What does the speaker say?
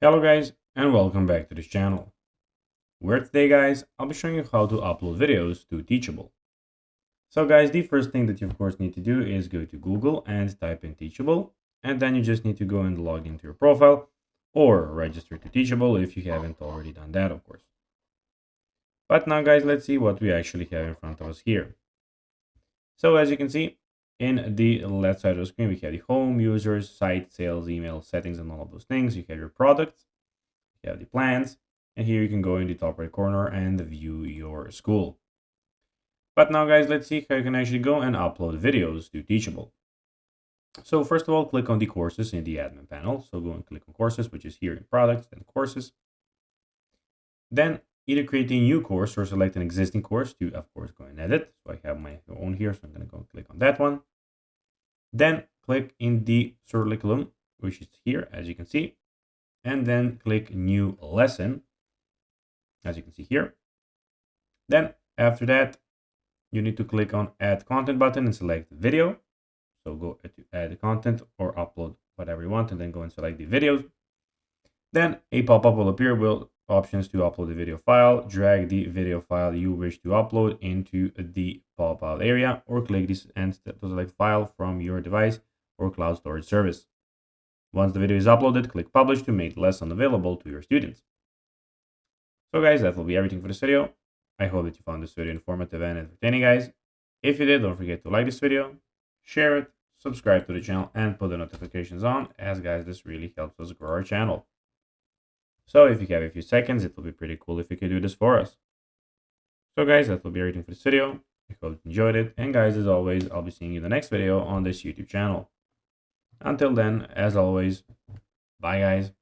Hello guys and welcome back to this channel, where today guys I'll be showing you how to upload videos to Teachable. So guys, the first thing that you of course need to do is go to Google and type in Teachable, and then you just need to go and log into your profile or register to Teachable if you haven't already done that, of course. But now guys, let's see what we actually have in front of us here. So as you can see, in the left side of the screen we have the home, users, site, sales, email, settings, and all of those things. You have your products, you have the plans, and here you can go in the top right corner and view your school. But now guys, let's see how you can actually go and upload videos to Teachable. So first of all, click on the courses in the admin panel. So go and click on courses, which is here in products, then courses. Then either create a new course or select an existing course to, of course, go and edit. So I have my own here, so I'm going to go and click on that one. Then click in the curriculum, which is here, as you can see, and then click new lesson, as you can see here. Then after that, you need to click on add content button and select video. So go to add the content or upload whatever you want, and then go and select the videos. Then a pop-up will appear with options to upload the video file. Drag the video file you wish to upload into the pop-out area, or click this and to select file from your device or cloud storage service. Once the video is uploaded, click publish to make the lesson available to your students. So guys, that will be everything for this video. I hope that you found this video informative and entertaining, guys. If you did, don't forget to like this video, share it, subscribe to the channel, and put the notifications on, as guys, this really helps us grow our channel. So if you have a few seconds, it will be pretty cool if you could do this for us. So guys, that will be everything for this video. I hope you enjoyed it, and guys, as always, I'll be seeing you in the next video on this YouTube channel. Until then, as always, bye guys.